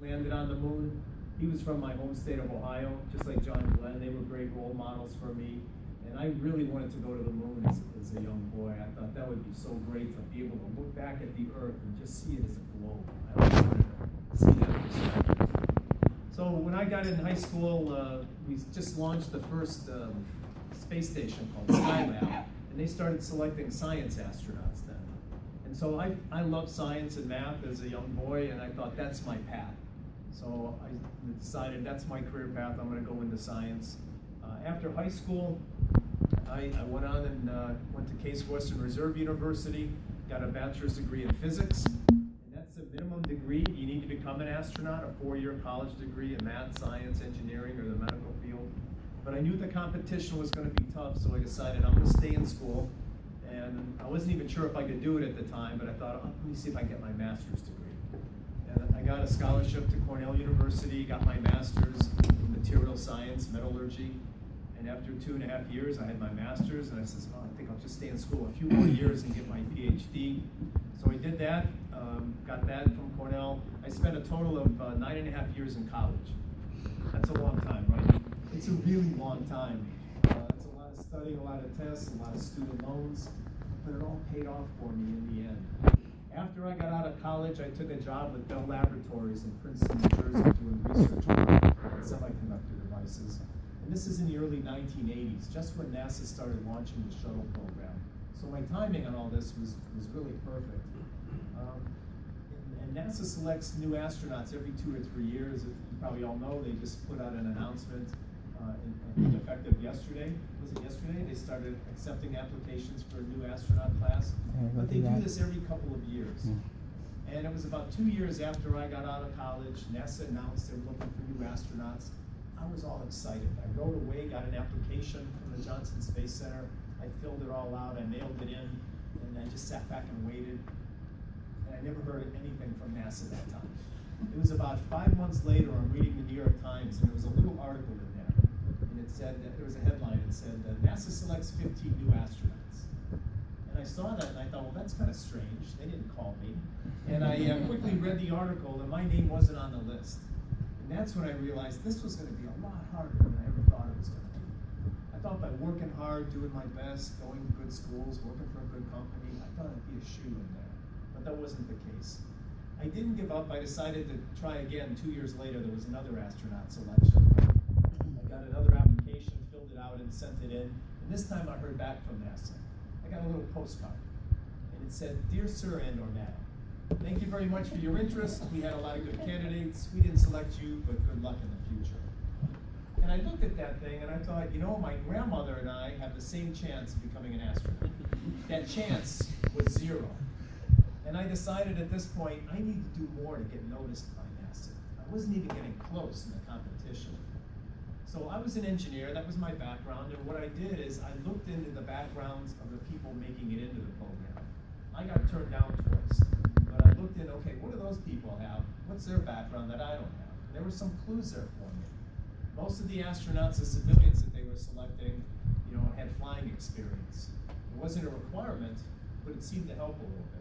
landed on the moon. He was from my home state of Ohio, just like John and Glenn. They were great role models for me. And I really wanted to go to the moon as a young boy. I thought that would be so great to be able to look back at the Earth and just see it as a globe. I always wanted to see that perspective. So when I got in high school, we just launched the first space station called Skylab, and they started selecting science astronauts then. And so I loved science and math as a young boy, and I thought that's my path. So I decided that's my career path. I'm going to go into science. After high school, I went on and went to Case Western Reserve University, got a bachelor's degree in physics. That's the minimum degree you need to become an astronaut, a 4-year college degree in math, science, engineering, or the medical field. But I knew the competition was going to be tough, so I decided I'm going to stay in school. And I wasn't even sure if I could do it at the time, but I thought, oh, let me see if I can get my master's degree. And I got a scholarship to Cornell University, got my master's in material science, metallurgy. And after 2.5 years, I had my master's, and I said, oh, I think I'll just stay in school a few more years and get my PhD. So I did that, got that from Cornell. I spent a total of 9.5 years in college. That's a long time, right? It's a really long time. It's a lot of studying, a lot of tests, a lot of student loans, but it all paid off for me in the end. After I got out of college, I took a job with Bell Laboratories in Princeton, New Jersey, doing research on semiconductor devices. And this is in the early 1980s, just when NASA started launching the shuttle program. So my timing on all this was really perfect. And NASA selects new astronauts every 2 or 3 years. As you probably all know, they just put out an announcement, effective yesterday. Was it yesterday? They started accepting applications for a new astronaut class. But they do this every couple of years. And it was about 2 years after I got out of college, NASA announced they were looking for new astronauts. I was all excited. I wrote away, got an application from the Johnson Space Center. I filled it all out, I mailed it in, and I just sat back and waited. And I never heard anything from NASA that time. It was about 5 months later, I'm reading the New York Times, and there was a little article in there. And it said, there was a headline, it said, NASA selects 15 new astronauts. And I saw that, and I thought, well, that's kind of strange. They didn't call me. And I quickly read the article, and my name wasn't on the list. And that's when I realized this was going to be a lot harder than I ever thought it was going to be. I thought by working hard, doing my best, going to good schools, working for a good company, I thought I'd be a shoe in there. But that wasn't the case. I didn't give up. I decided to try again. 2 years later, there was another astronaut selection. I got another application, filled it out, and sent it in. And this time I heard back from NASA. I got a little postcard. And it said, "Dear Sir and or Madam, thank you very much for your interest. We had a lot of good candidates. We didn't select you, but good luck in the future." And I looked at that thing and I thought, you know, my grandmother and I have the same chance of becoming an astronaut. That chance was 0. And I decided at this point, I need to do more to get noticed by NASA. I wasn't even getting close in the competition. So I was an engineer, that was my background, and what I did is I looked into the backgrounds of the people making it into the program. I got turned down twice. But I looked in, okay, what do those people have? What's their background that I don't have? There were some clues there for me. Most of the astronauts, the civilians that they were selecting, you know, had flying experience. It wasn't a requirement, but it seemed to help a little bit.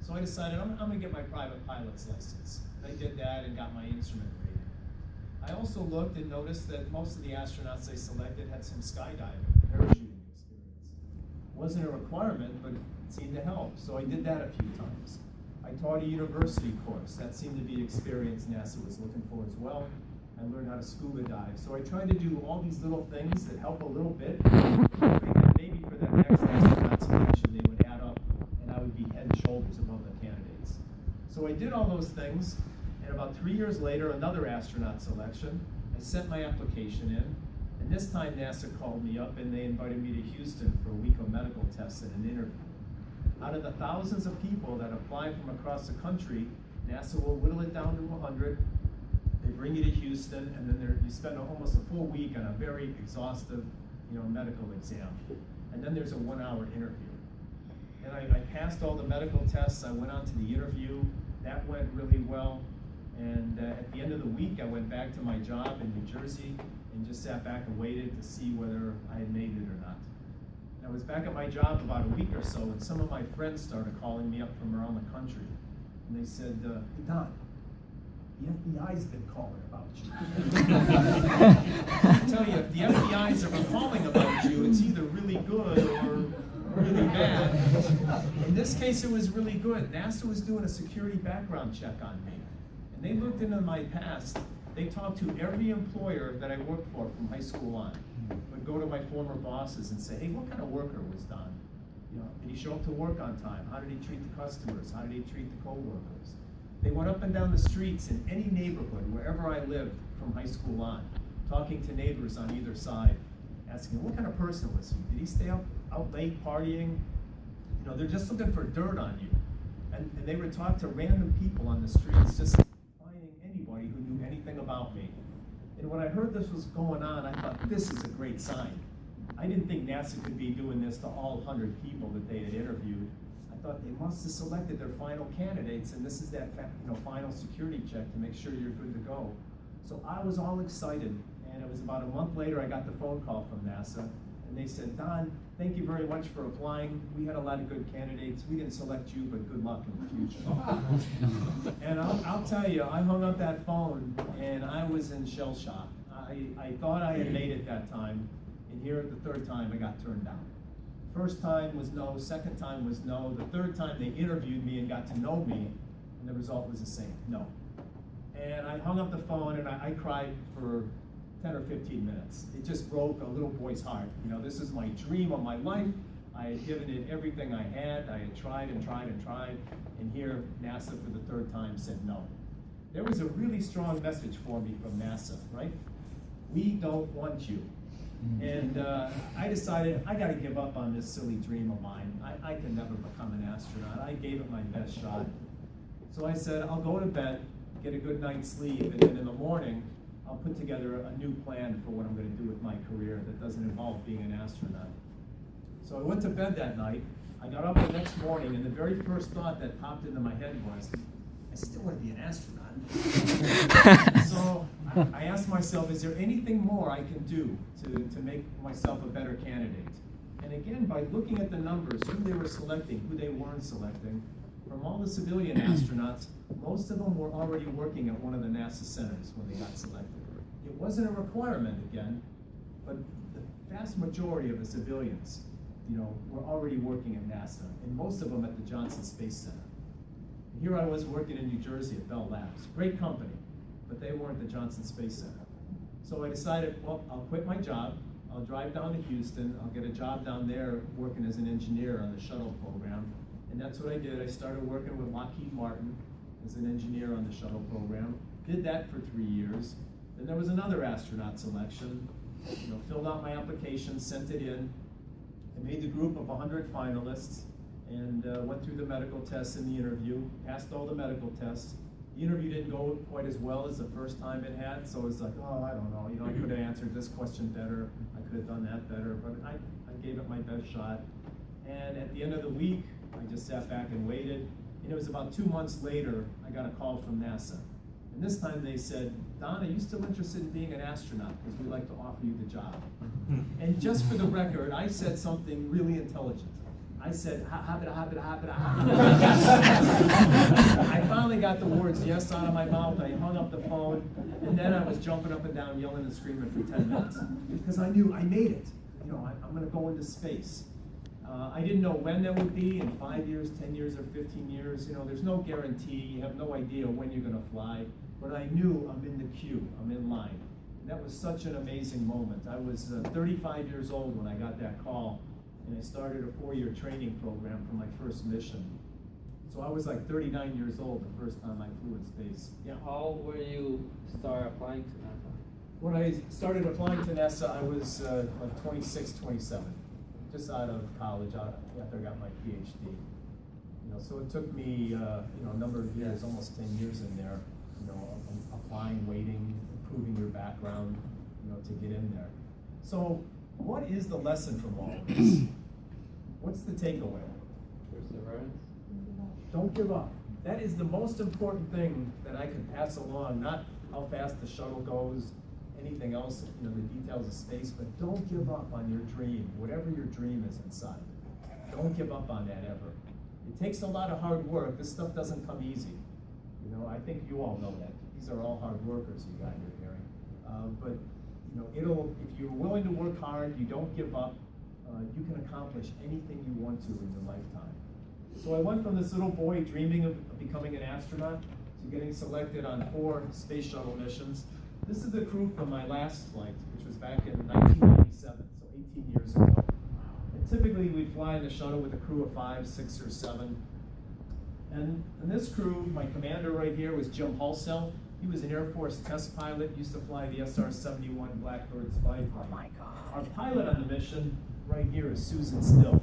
So I decided I'm going to get my private pilot's license. And I did that and got my instrument rating. I also looked and noticed that most of the astronauts they selected had some skydiving, parachuting experience. It wasn't a requirement, but it seemed to help. So I did that a few times. I taught a university course. That seemed to be experience NASA was looking for as well. I learned how to scuba dive. So I tried to do all these little things that help a little bit. Maybe for that next astronaut selection, they would add up and I would be head and shoulders above the candidates. So I did all those things, and about 3 years later, another astronaut selection. I sent my application in, and this time NASA called me up and they invited me to Houston for a week of medical tests and an interview. Out of the thousands of people that apply from across the country, NASA will whittle it down to 100. They bring you to Houston, and then you spend almost a full week on a very exhaustive, medical exam. And then there's a 1-hour interview. And I passed all the medical tests. I went on to the interview. That went really well. And at the end of the week, I went back to my job in New Jersey and just sat back and waited to see whether I had made it or not. I was back at my job about a week or so, and some of my friends started calling me up from around the country. And they said, "Hey Don, FBI's been calling about you. I tell you, if the FBI's ever calling about you, it's either really good or really bad. In this case, it was really good. NASA was doing a security background check on me. And they looked into my past. They talked to every employer that I worked for from high school on. Would go to my former bosses and say, hey, what kind of worker was Don? You know, did he show up to work on time? How did he treat the customers? How did he treat the co-workers? They went up and down the streets in any neighborhood, wherever I lived from high school on, talking to neighbors on either side, asking, what kind of person was he? Did he stay out late partying? You know, they're just looking for dirt on you. And they would talk to random people on the streets, just finding anybody who knew anything about me. And when I heard this was going on, I thought, this is a great sign. I didn't think NASA could be doing this to all 100 people that they had interviewed. I thought they must have selected their final candidates, and this is that final security check to make sure you're good to go. So I was all excited, and it was about a month later I got the phone call from NASA, and they said, Don, thank you very much for applying. We had a lot of good candidates. We didn't select you, but good luck in the future. And I'll tell you, I hung up that phone, and I was in shell shock. I thought I had made it that time, and here at the third time I got turned down. First time was no, second time was no, the third time they interviewed me and got to know me, and the result was the same, no. And I hung up the phone and I cried for 10 or 15 minutes. It just broke a little boy's heart. You know, this is my dream of my life. I had given it everything I had. I had tried and tried and tried, and here NASA for the third time said no. There was a really strong message for me from NASA, right? We don't want you. And I decided I got to give up on this silly dream of mine. I can never become an astronaut. I gave it my best shot. So I said, I'll go to bed, get a good night's sleep, and then in the morning, I'll put together a new plan for what I'm going to do with my career that doesn't involve being an astronaut. So I went to bed that night. I got up the next morning, and the very first thought that popped into my head was, I still want to be an astronaut. So I asked myself, is there anything more I can do to make myself a better candidate? And again, by looking at the numbers, who they were selecting, who they weren't selecting, from all the civilian astronauts, most of them were already working at one of the NASA centers when they got selected. It wasn't a requirement again, but the vast majority of the civilians, you know, were already working at NASA, and most of them at the Johnson Space Center. And here I was working in New Jersey at Bell Labs, great company, but they weren't the Johnson Space Center. So I decided, well, I'll quit my job, I'll drive down to Houston, I'll get a job down there working as an engineer on the shuttle program. And that's what I did. I started working with Lockheed Martin as an engineer on the shuttle program. Did that for 3 years. Then there was another astronaut selection. You know, filled out my application, sent it in. I made the group of 100 finalists and went through the medical tests and the interview, passed all the medical tests. The interview didn't go quite as well as the first time it had, so it was like, oh, I don't know, you know, I could have answered this question better, I could have done that better, but I gave it my best shot. And at the end of the week, I just sat back and waited, and it was about 2 months later, I got a call from NASA. And this time they said, Don, are you still interested in being an astronaut? Because we'd like to offer you the job. And just for the record, I said something really intelligent. I said, habita. I finally got the words yes out of my mouth. I hung up the phone, and then I was jumping up and down, yelling and screaming for 10 minutes. Because I knew I made it. You know, I'm going to go into space. I didn't know when that would be, in 5 years, 10 years, or 15 years. You know, there's no guarantee. You have no idea when you're going to fly. But I knew I'm in the queue. I'm in line. And that was such an amazing moment. I was 35 years old when I got that call, and I started a 4-year training program for my first mission. So I was like 39 years old the first time I flew in space. Yeah, how were you start applying to NASA? When I started applying to NASA, I was like 26, 27. Just out of college, after I got my PhD. You know, so it took me, you know, a number of years, almost 10 years in there, you know, applying, waiting, improving your background, you know, to get in there. So what is the lesson from all of this? What's the takeaway? Perseverance. Don't give up. That is the most important thing that I can pass along, not how fast the shuttle goes, anything else, you know, the details of space, but don't give up on your dream, whatever your dream is inside. Don't give up on that ever. It takes a lot of hard work. This stuff doesn't come easy. You know, I think you all know that. These are all hard workers you got here, Gary. But you know, if you're willing to work hard, you don't give up, you can accomplish anything you want to in your lifetime. So I went from this little boy dreaming of becoming an astronaut to getting selected on 4 space shuttle missions. This is the crew from my last flight, which was back in 1997, so 18 years ago. And typically we'd fly in the shuttle with a crew of 5, 6, or 7. And in this crew, my commander right here was Jim Halsell. He was an Air Force test pilot, used to fly the SR-71 Blackbird spy plane. Oh my God. Our pilot on the mission right here is Susan Still.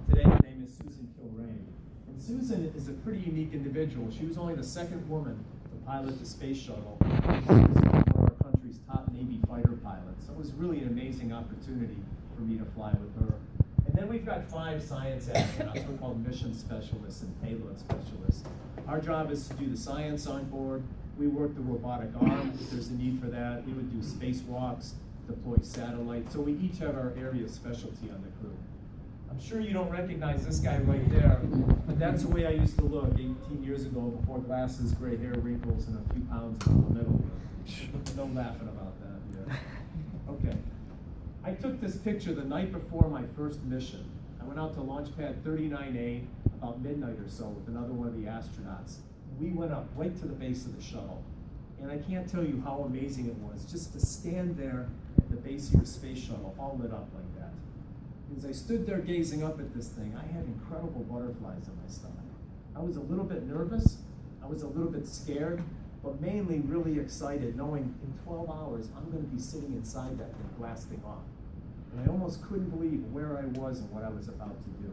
Today her name is Susan Kilrain. And Susan is a pretty unique individual. She was only the 2nd woman to pilot the space shuttle. She was one of our country's top Navy fighter pilots. So it was really an amazing opportunity for me to fly with her. And then we've got 5 science astronauts. We're called mission specialists and payload specialists. Our job is to do the science on board. We work the robotic arm if there's a need for that. We would do spacewalks, deploy satellites. So we each have our area of specialty on the crew. I'm sure you don't recognize this guy right there, but that's the way I used to look 18 years ago before glasses, gray hair, wrinkles, and a few pounds in the middle. No laughing about that. Yeah. Okay. I took this picture the night before my first mission. I went out to launch pad 39A about midnight or so with another one of the astronauts. We went up right to the base of the shuttle. And I can't tell you how amazing it was just to stand there at the base of your space shuttle, all lit up like that. As I stood there gazing up at this thing, I had incredible butterflies in my stomach. I was a little bit nervous, I was a little bit scared, but mainly really excited, knowing in 12 hours I'm going to be sitting inside that thing blasting off. And I almost couldn't believe where I was and what I was about to do.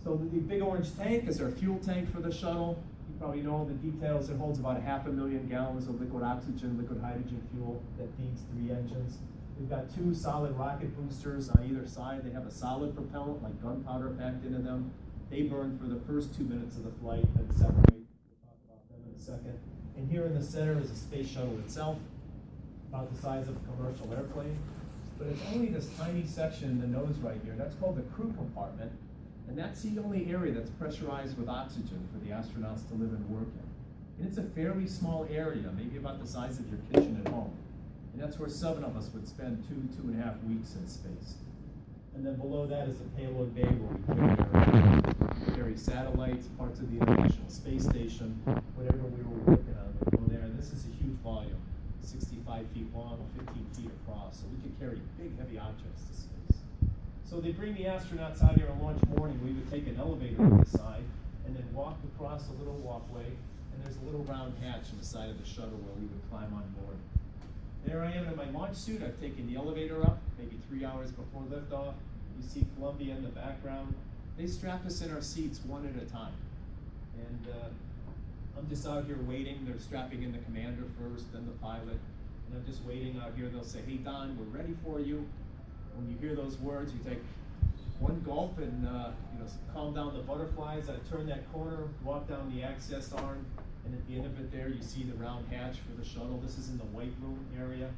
So the big orange tank is our fuel tank for the shuttle. You probably know the details. It holds about 500,000 gallons of liquid oxygen, liquid hydrogen fuel that feeds 3 engines. We've got 2 solid rocket boosters on either side. They have a solid propellant, like gunpowder packed into them. They burn for the first 2 minutes of the flight, then separate. We'll talk about them in a second. And here in the center is the space shuttle itself, about the size of a commercial airplane. But it's only this tiny section in the nose right here. That's called the crew compartment. And that's the only area that's pressurized with oxygen for the astronauts to live and work in. And it's a fairly small area, maybe about the size of your kitchen at home. And that's where 7 of us would spend 2.5 weeks in space. And then below that is the payload bay where we carry satellites, parts of the International Space Station, whatever we were working on would go there. And this is a huge volume, 65 feet long, 15 feet across. So we could carry big, heavy objects to space. So they bring the astronauts out here on launch morning. We would take an elevator to the side and then walk across a little walkway. And there's a little round hatch on the side of the shuttle where we would climb on board. There I am in my launch suit. I've taken the elevator up, maybe 3 hours before liftoff. You see Columbia in the background. They strap us in our seats one at a time. And I'm just out here waiting. They're strapping in the commander first, then the pilot. And I'm just waiting out here. They'll say, "Hey, Don, we're ready for you." When you hear those words, you take one gulp and calm down the butterflies. I turn that corner, walk down the access arm, and at the end of it there, you see the round hatch for the shuttle. This is in the white room area.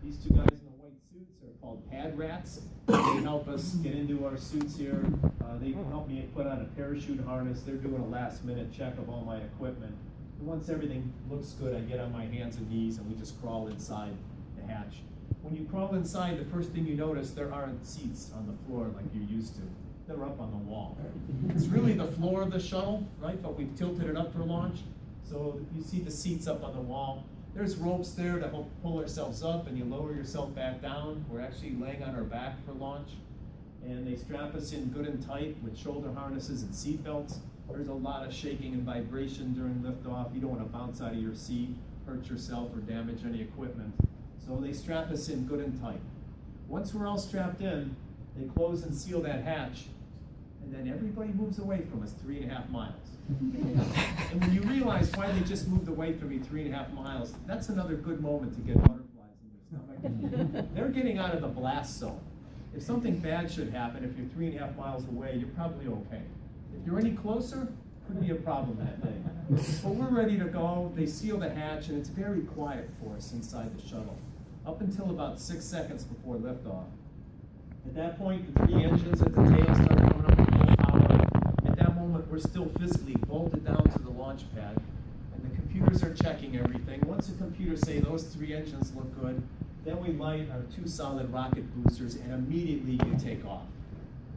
These 2 guys in the white suits are called pad rats. They help us get into our suits here. They help me put on a parachute harness. They're doing a last-minute check of all my equipment. And once everything looks good, I get on my hands and knees, and we just crawl inside the hatch. When you crawl inside, the first thing you notice, there aren't seats on the floor like you're used to. They're up on the wall. It's really the floor of the shuttle, right? But we've tilted it up for launch. So you see the seats up on the wall. There's ropes there to help pull ourselves up, and you lower yourself back down. We're actually laying on our back for launch. And they strap us in good and tight with shoulder harnesses and seat belts. There's a lot of shaking and vibration during liftoff. You don't want to bounce out of your seat, hurt yourself, or damage any equipment. So they strap us in good and tight. Once we're all strapped in, they close and seal that hatch, and then everybody moves away from us 3.5 miles. And when you realize why they just moved away from me 3.5 miles, that's another good moment to get butterflies in your stomach. They're getting out of the blast zone. If something bad should happen, if you're 3.5 miles away, you're probably okay. If you're any closer, could be a problem that day. But we're ready to go. They seal the hatch, and it's very quiet for us inside the shuttle, up until about 6 seconds before liftoff. At that point, the 3 engines at the tail start coming up to full power. At that moment, we're still physically bolted down to the launch pad, and the computer computers are checking everything. Once the computers say those 3 engines look good, then we light our 2 solid rocket boosters and immediately you take off.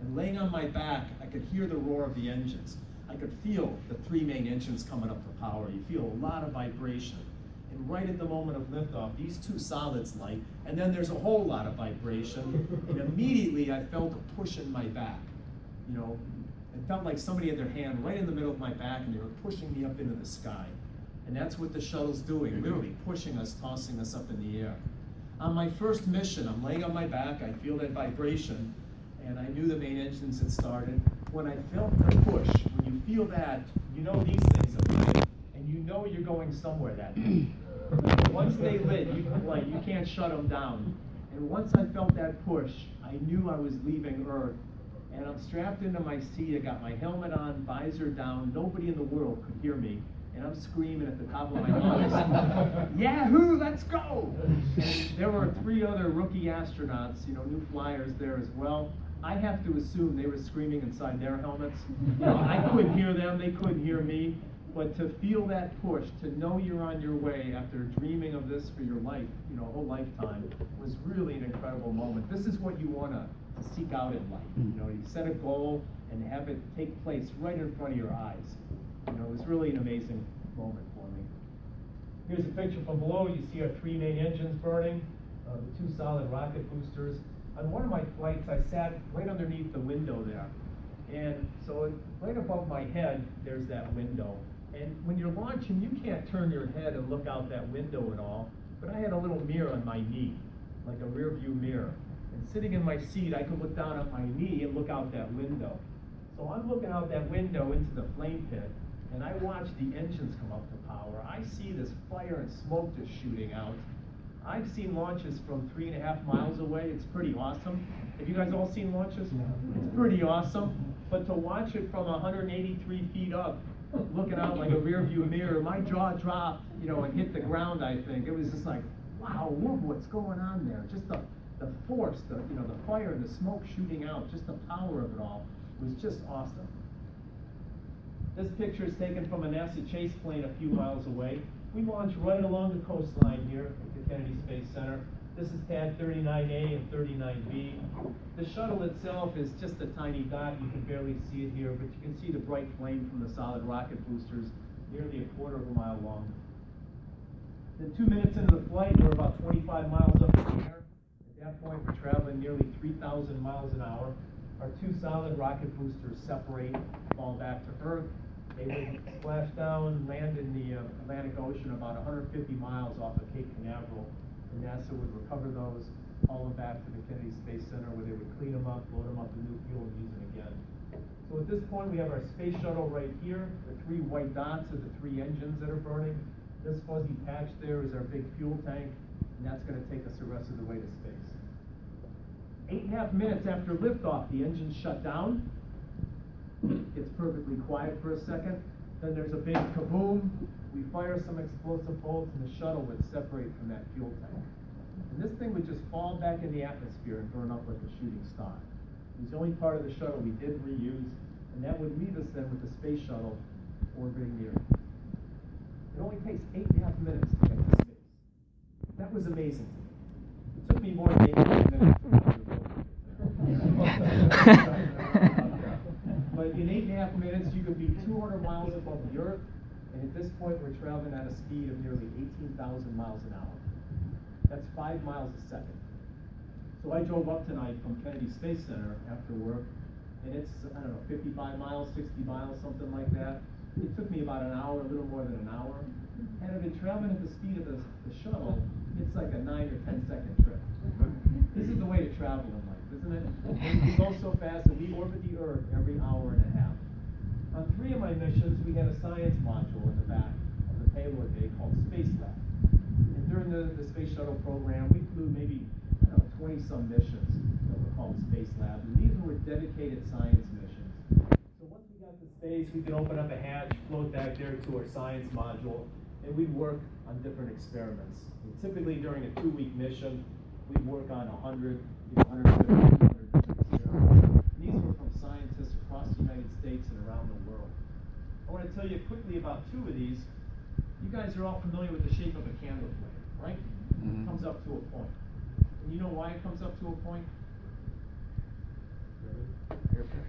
And laying on my back, I could hear the roar of the engines. I could feel the 3 main engines coming up to power. You feel a lot of vibration. And right at the moment of liftoff, these 2 solids light, and then there's a whole lot of vibration. And immediately I felt a push in my back. You know, it felt like somebody had their hand right in the middle of my back and they were pushing me up into the sky. And that's what the shuttle's doing, literally pushing us, tossing us up in the air. On my first mission, I'm laying on my back, I feel that vibration, and I knew the main engines had started. When I felt the push, when you feel that, you know these things are lit, and you know you're going somewhere that day. Once they lit, you can't shut them down. And once I felt that push, I knew I was leaving Earth. And I'm strapped into my seat, I got my helmet on, visor down, nobody in the world could hear me. And I'm screaming at the top of my lungs, Yahoo, let's go! And there were 3 other rookie astronauts, you know, new flyers there as well. I have to assume they were screaming inside their helmets. You know, I couldn't hear them, they couldn't hear me. But to feel that push, to know you're on your way after dreaming of this for your life, you know, a whole lifetime, was really an incredible moment. This is what you want to seek out in life. You know, you set a goal and have it take place right in front of your eyes. You know, it was really an amazing moment for me. Here's a picture from below. You see our 3 main engines burning, the 2 solid rocket boosters. On one of my flights, I sat right underneath the window there. And so right above my head, there's that window. And when you're launching, you can't turn your head and look out that window at all. But I had a little mirror on my knee, like a rear view mirror. And sitting in my seat, I could look down at my knee and look out that window. So I'm looking out that window into the flame pit, and I watch the engines come up to power. I see this fire and smoke just shooting out. I've seen launches from 3.5 miles away. It's pretty awesome. Have you guys all seen launches? Yeah. It's pretty awesome. But to watch it from 183 feet up, looking out like a rear view mirror, my jaw dropped, you know, and hit the ground, I think. It was just like, wow, look what's going on there. Just the force, the fire and the smoke shooting out, just the power of it all was just awesome. This picture is taken from a NASA chase plane a few miles away. We launched right along the coastline here at the Kennedy Space Center. This is pad 39A and 39B. The shuttle itself is just a tiny dot. You can barely see it here, but you can see the bright flame from the solid rocket boosters, nearly 1/4 mile long. Then 2 minutes into the flight, we're about 25 miles up in the air. At that point, we're traveling nearly 3,000 miles an hour. Our 2 solid rocket boosters separate, fall back to Earth. They would splash down, land in the Atlantic Ocean about 150 miles off of Cape Canaveral. And NASA would recover those, haul them back to the Kennedy Space Center where they would clean them up, load them up with new fuel, and use them again. So at this point, we have our space shuttle right here. The 3 white dots are the 3 engines that are burning. This fuzzy patch there is our big fuel tank, and that's going to take us the rest of the way to space. 8.5 minutes after liftoff, the engines shut down. It's perfectly quiet for a second. Then there's a big kaboom. We fire some explosive bolts, and the shuttle would separate from that fuel tank. And this thing would just fall back in the atmosphere and burn up like a shooting star. It was the only part of the shuttle we did reuse, and that would leave us then with the space shuttle orbiting the Earth. It only takes 8.5 minutes to get to space. That was amazing. It took me more than 8.5 minutes to get to the But in 8.5 minutes, you could be 200 miles above the Earth, and at this point, we're traveling at a speed of nearly 18,000 miles an hour. That's 5 miles a second. So I drove up tonight from Kennedy Space Center after work, and it's, 55 miles, 60 miles, something like that. It took me about an hour, a little more than an hour. And I've been traveling at the speed of the shuttle, it's like a 9 or 10 second trip. This is the way to travel in life, isn't it? We go so fast that we orbit the Earth every hour and a half. On 3 of my missions, we had a science module in the back of the payload bay called Space Lab. And during the Space Shuttle program, we flew maybe, 20-some missions that were called Space Lab. And these were dedicated science missions. So once we got to space, we could open up a hatch, float back there to our science module, and we'd work on different experiments. And typically during a 2-week mission, we'd work on 100, 150, 200 different experiments. And these were from scientists across the United States and around the world. I want to tell you quickly about 2 of these. You guys are all familiar with the shape of a candle flame, right? It comes up to a point. And you know why it comes up to a point?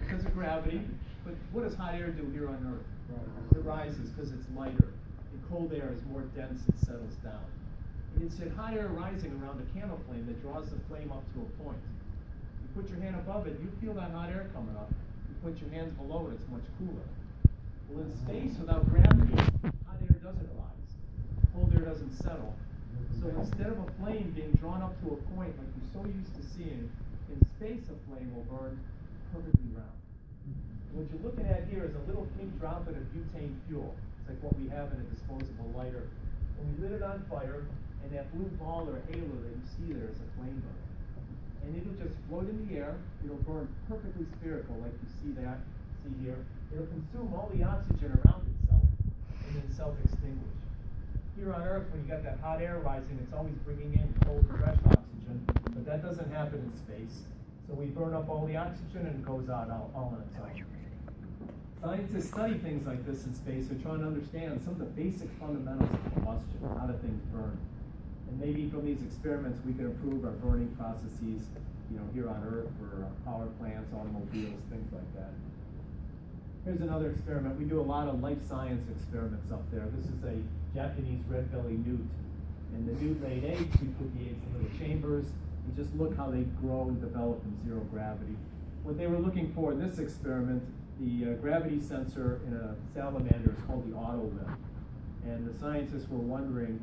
Because of gravity. But what does hot air do here on Earth? It rises because it's lighter. And cold air is more dense and settles down. And it's that hot air rising around the candle flame that draws the flame up to a point. You put your hand above it, you feel that hot air coming up. You put your hands below it, it's much cooler. Well, in space without gravity, hot air doesn't rise. Cold air doesn't settle. So instead of a flame being drawn up to a point like you're so used to seeing, in space a flame will burn perfectly round. What you're looking at here is a little pink droplet of butane fuel. It's like what we have in a disposable lighter. When we lit it on fire, and that blue ball or halo that you see there is a flame burner. And it'll just float in the air. It'll burn perfectly spherical, like you see here. It'll consume all the oxygen around itself and then self-extinguish. Here on Earth, when you got that hot air rising, it's always bringing in cold, fresh oxygen, but that doesn't happen in space. So we burn up all the oxygen and it goes out all on its own. Scientists study things like this in space. They're trying to understand some of the basic fundamentals of combustion, how do things burn. And maybe from these experiments we can improve our burning processes, here on Earth for power plants, automobiles, things like that. Here's another experiment. We do a lot of life science experiments up there. This is a Japanese red-bellied newt. And the newt laid eggs. We put the eggs in little chambers. And just look how they grow and develop in zero gravity. What they were looking for in this experiment, the gravity sensor in a salamander is called the autolift. And the scientists were wondering,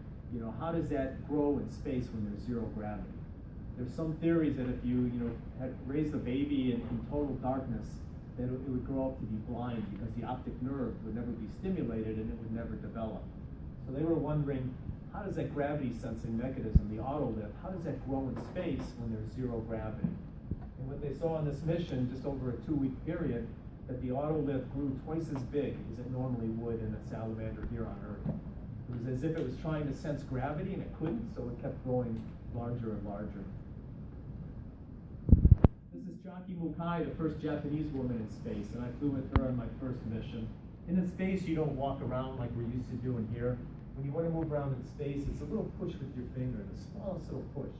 how does that grow in space when there's zero gravity? There's some theories that if you, had raised a baby in total darkness, that it would grow up to be blind because the optic nerve would never be stimulated and it would never develop. So they were wondering, how does that gravity sensing mechanism, the autolift, how does that grow in space when there's zero gravity? And what they saw on this mission, just over a 2-week period, that the autolift grew twice as big as it normally would in a salamander here on Earth. It was as if it was trying to sense gravity and it couldn't, so it kept growing larger and larger. This is Jackie Mukai, the first Japanese woman in space, and I flew with her on my first mission. And in space, you don't walk around like we're used to doing here. When you want to move around in space, it's a little push with your finger, the smallest little push.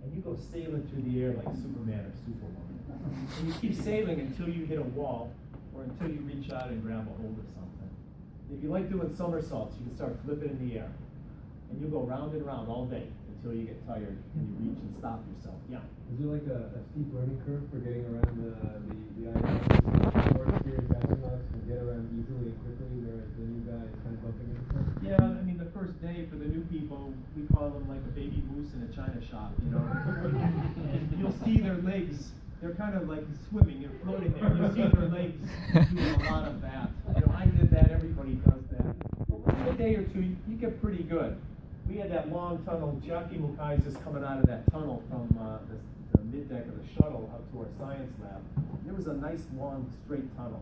And you go sailing through the air like Superman or Superwoman. And you keep sailing until you hit a wall or until you reach out and grab a hold of something. If you like doing somersaults, you can start flipping in the air. And you go round and round all day until you get tired and you reach and stop yourself. Yeah. Is there like a steep learning curve for getting around the ISS? More experienced astronauts can get around easily and quickly, whereas the new guy is kind of bumping into them? Yeah, I mean, the first day for the new people, we call them like a baby moose in a china shop, And you'll see their legs, they're kind of like swimming, you're floating there. You'll see their legs doing a lot of that. I did that, everybody does that. But within a day or two, you get pretty good. We had that long tunnel. Jackie Mukai is just coming out of that tunnel from the mid-deck of the shuttle up to our science lab. There was a nice, long, straight tunnel.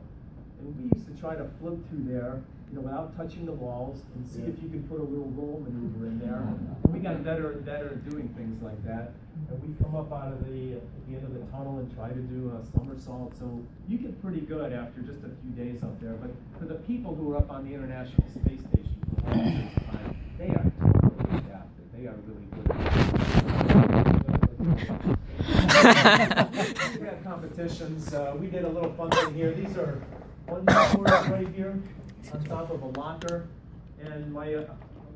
And we used to try to float through there, without touching the walls and see if you could put a little roll maneuver in there. And we got better and better at doing things like that. And we come up out of at the end of the tunnel and try to do a somersault. So you get pretty good after just a few days up there. But for the people who are up on the International Space Station for long periods of time, they are totally adapted. They are really good. We had competitions. We did a little fun thing here. These are one-tours right here on top of a locker. And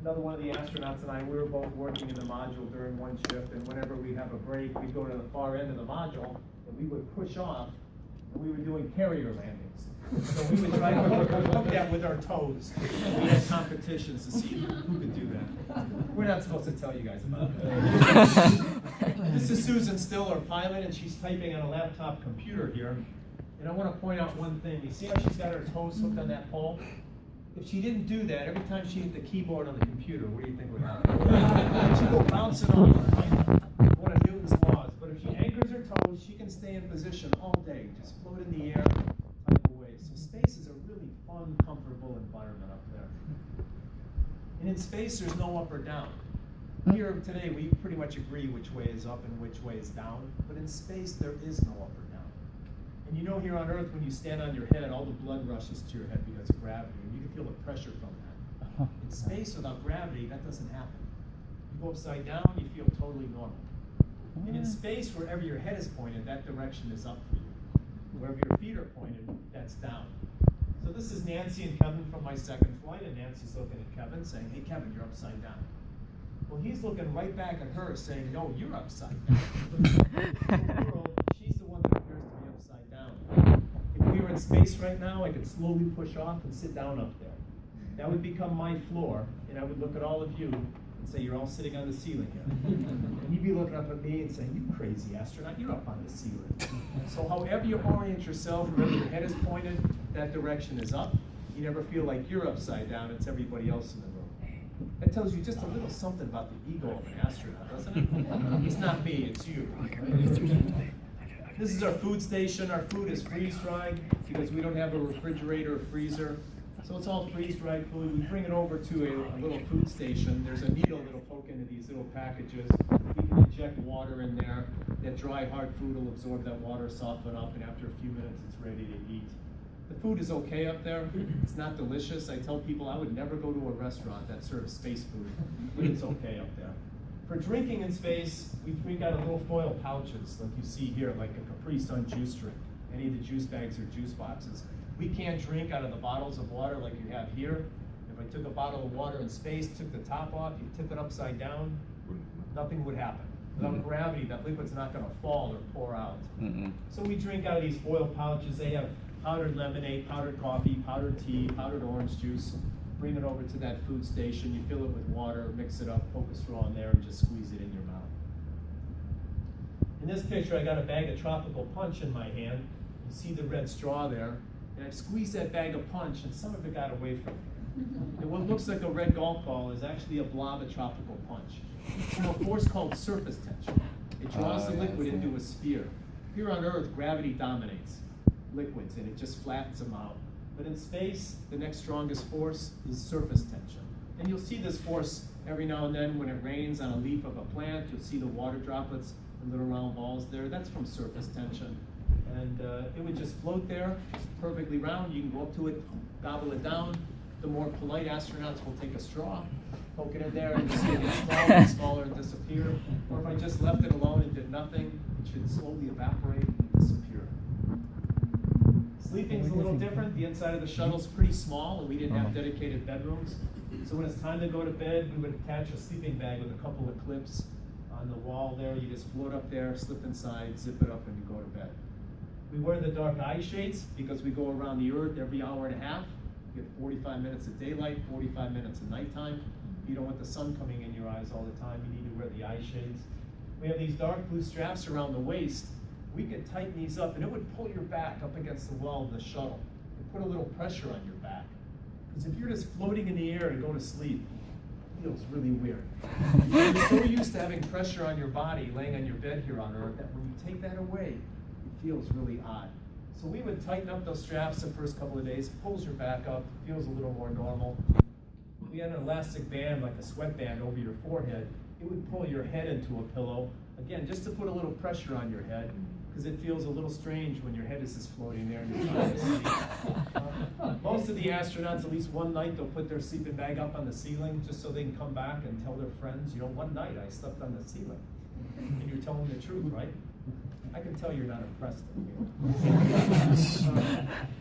another one of the astronauts and I, we were both working in the module during one shift. And whenever we have a break, we'd go to the far end of the module and we would push off. And we were doing carrier landings. So we would try to hook that with our toes. We had competitions to see who could do that. We're not supposed to tell you guys about it. This is Susan Still, our pilot, and she's typing on a laptop computer here. And I want to point out one thing. You see how she's got her toes hooked on that pole? If she didn't do that, every time she hit the keyboard on the computer, what do you think would happen? She'd go bouncing off, right? One of Newton's laws. But if she anchors her toes, she can stay in position all day, just float in the air type of way. So space is a really fun, comfortable environment up there. And in space, there's no up or down. Here today, we pretty much agree which way is up and which way is down. But in space, there is no up or down. And here on Earth, when you stand on your head, all the blood rushes to your head because of gravity. And you can feel the pressure from that. In space without gravity, that doesn't happen. You go upside down, you feel totally normal. And in space, wherever your head is pointed, that direction is up for you. Wherever your feet are pointed, that's down. So this is Nancy and Kevin from my second flight, and Nancy's looking at Kevin saying, "Hey Kevin, you're upside down." Well, he's looking right back at her saying, "No, you're upside down." In the world, she's the one that appears to be upside down. If we were in space right now, I could slowly push off and sit down up there. That would become my floor, and I would look at all of you and say, "You're all sitting on the ceiling here." And you'd be looking up at me and saying, "You crazy astronaut, you're up on the ceiling." So however you orient yourself, wherever your head is pointed, that direction is up. You never feel like you're upside down, it's everybody else in the room. That tells you just a little something about the ego of an astronaut, doesn't it? It's not me, it's you. This is our food station. Our food is freeze-dried because we don't have a refrigerator or freezer. So it's all freeze-dried food. We bring it over to a little food station. There's a needle that'll poke into these little packages. We can inject water in there. That dry, hard food will absorb that water, soften up, and after a few minutes, it's ready to eat. The food is okay up there. It's not delicious. I tell people I would never go to a restaurant that serves space food, but it's okay up there. For drinking in space, we drink out of little foil pouches, like you see here, like a Capri Sun juice drink, any of the juice bags or juice boxes. We can't drink out of the bottles of water like you have here. If I took a bottle of water in space, took the top off, you tip it upside down, nothing would happen. Without gravity, that liquid's not gonna fall or pour out. So we drink out of these foil pouches. They have powdered lemonade, powdered coffee, powdered tea, powdered orange juice. Bring it over to that food station, you fill it with water, mix it up, poke a straw in there, and just squeeze it in your mouth. In this picture, I got a bag of tropical punch in my hand. You see the red straw there, and I squeezed that bag of punch, and some of it got away from me. And what looks like a red golf ball is actually a blob of tropical punch. It's from a force called surface tension. It draws the liquid into a sphere. Here on Earth, gravity dominates liquids, and it just flattens them out. But in space, the next strongest force is surface tension. And you'll see this force every now and then when it rains on a leaf of a plant. You'll see the water droplets and little round balls there. That's from surface tension. And it would just float there, perfectly round. You can go up to it, gobble it down. The more polite astronauts will take a straw, poke it in there, and you see it get smaller and smaller and disappear. Or if I just left it alone and did nothing, it should slowly evaporate and disappear. Sleeping's a little different. The inside of the shuttle's pretty small, and we didn't have dedicated bedrooms. So when it's time to go to bed, we would attach a sleeping bag with a couple of clips on the wall there. You just float up there, slip inside, zip it up, and you go to bed. We wear the dark eye shades because we go around the Earth every hour and a half. You get 45 minutes of daylight, 45 minutes of nighttime. You don't want the sun coming in your eyes all the time. You need to wear the eye shades. We have these dark blue straps around the waist. We could tighten these up, and it would pull your back up against the wall of the shuttle and put a little pressure on your back. Because if you're just floating in the air to go to sleep, it feels really weird. You're so used to having pressure on your body laying on your bed here on Earth that when you take that away, it feels really odd. So we would tighten up those straps the first couple of days, pulls your back up, feels a little more normal. We had an elastic band, like a sweatband, over your forehead. It would pull your head into a pillow, again, just to put a little pressure on your head, because it feels a little strange when your head is just floating there and you're trying to sleep. Most of the astronauts, at least one night, they'll put their sleeping bag up on the ceiling just so they can come back and tell their friends, one night I slept on the ceiling. And you're telling the truth, right? I can tell you're not impressed.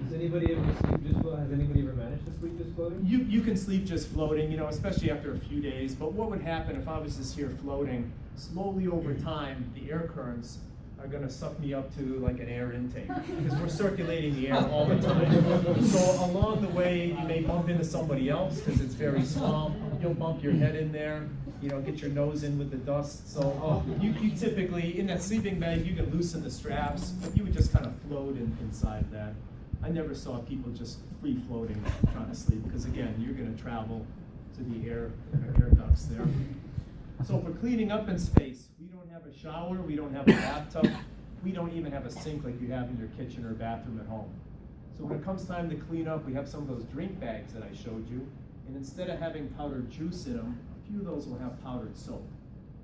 Does anybody ever sleep just floating? Has anybody ever managed to sleep just floating? You can sleep just floating, especially after a few days. But what would happen if I was just here floating? Slowly over time, the air currents are going to suck me up to like an air intake because we're circulating the air all the time. So along the way, you may bump into somebody else because it's very small. You'll bump your head in there, get your nose in with the dust. So you typically, in that sleeping bag, you can loosen the straps, but you would just kind of float inside that. I never saw people just free floating trying to sleep because again, you're going to travel to the air ducts there. So for cleaning up in space, we don't have a shower, we don't have a bathtub, we don't even have a sink like you have in your kitchen or bathroom at home. So when it comes time to clean up, we have some of those drink bags that I showed you, and instead of having powdered juice in them, a few of those will have powdered soap.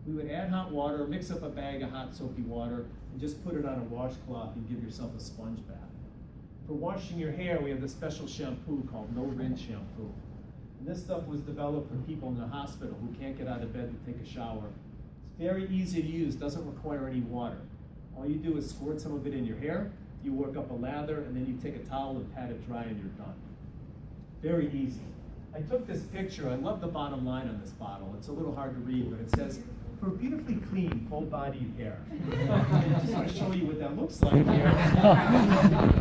We would add hot water, mix up a bag of hot soapy water, and just put it on a washcloth and give yourself a sponge bath. For washing your hair, we have this special shampoo called no-rinse shampoo. And this stuff was developed for people in the hospital who can't get out of bed to take a shower. It's very easy to use, doesn't require any water. All you do is squirt some of it in your hair, you work up a lather, and then you take a towel and pat it dry and you're done. Very easy. I took this picture, I love the bottom line on this bottle. It's a little hard to read, but it says, for beautifully clean, full-bodied hair. I just want to show you what that looks like here.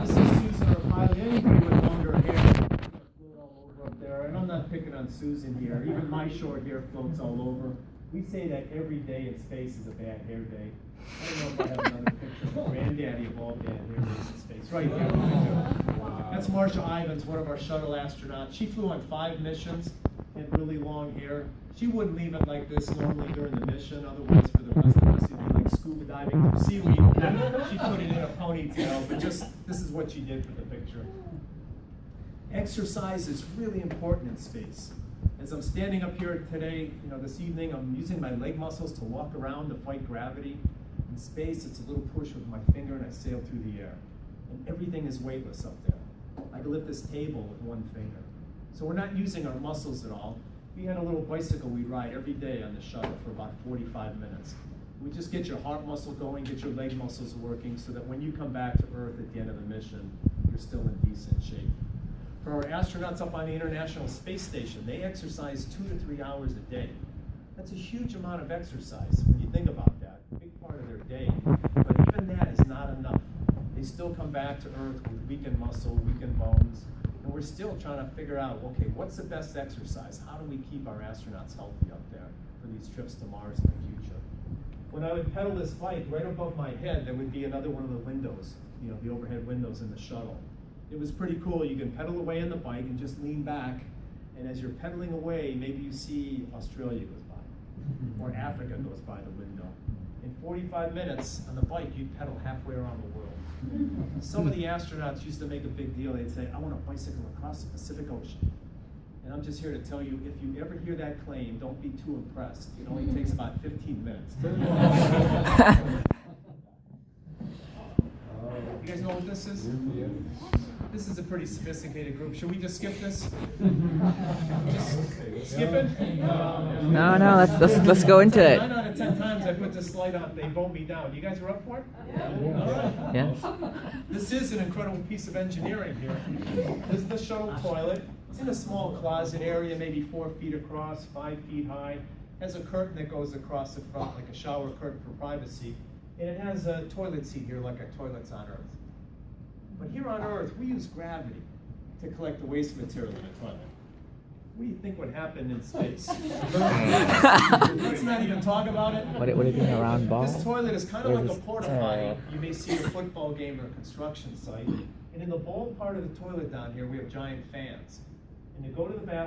This is Susan or pilot. Anybody with longer hair float all over up there. And I'm not picking on Susan here. Even my short hair floats all over. We say that every day in space is a bad hair day. I don't know if I have another picture of granddaddy of all bad hair days in space. Right here. Wow. That's Marcia Ivins, one of our shuttle astronauts. She flew on 5 missions, had really long hair. She wouldn't leave it like this normally during the mission, otherwise for the rest of us it'd be like scuba diving through seaweed. She put it in a ponytail, but just this is what she did for the picture. Exercise is really important in space. As I'm standing up here today, this evening, I'm using my leg muscles to walk around to fight gravity. In space, it's a little push with my finger and I sail through the air. And everything is weightless up there. I can lift this table with one finger. So we're not using our muscles at all. We had a little bicycle we'd ride every day on the shuttle for about 45 minutes. We just get your heart muscle going, get your leg muscles working so that when you come back to Earth at the end of the mission, you're still in decent shape. For our astronauts up on the International Space Station, they exercise 2 to 3 hours a day. That's a huge amount of exercise when you think about that, a big part of their day. But even that is not enough. They still come back to Earth with weakened muscle, weakened bones, and we're still trying to figure out, okay, what's the best exercise? How do we keep our astronauts healthy up there for these trips to Mars in the future? When I would pedal this bike, right above my head, there would be another one of the windows, the overhead windows in the shuttle. It was pretty cool. You can pedal away on the bike and just lean back, and as you're pedaling away, maybe you see Australia goes by, or Africa goes by the window. In 45 minutes on the bike, you'd pedal halfway around the world. Some of the astronauts used to make a big deal. They'd say, I want to bicycle across the Pacific Ocean. And I'm just here to tell you, if you ever hear that claim, don't be too impressed. It only takes about 15 minutes. You guys know what this is? Yeah. This is a pretty sophisticated group. Should we just skip this? Just skip it? No, let's go into it. 9 out of 10 times I put this slide up, they vote me down. You guys are up for it? Yeah. All right. Yeah. This is an incredible piece of engineering here. This is the shuttle toilet. It's in a small closet area, maybe 4 feet across, 5 feet high. It has a curtain that goes across the front, like a shower curtain for privacy. And it has a toilet seat here, like our toilets on Earth. But here on Earth, we use gravity to collect the waste material in the toilet. What do you think would happen in space? Let's not even talk about it. Would it be a round ball? This toilet is kind of like a porta potty you may see at a football game or a construction site. And in the bowl part of the toilet down here, we have giant fans. And to go to the bathroom,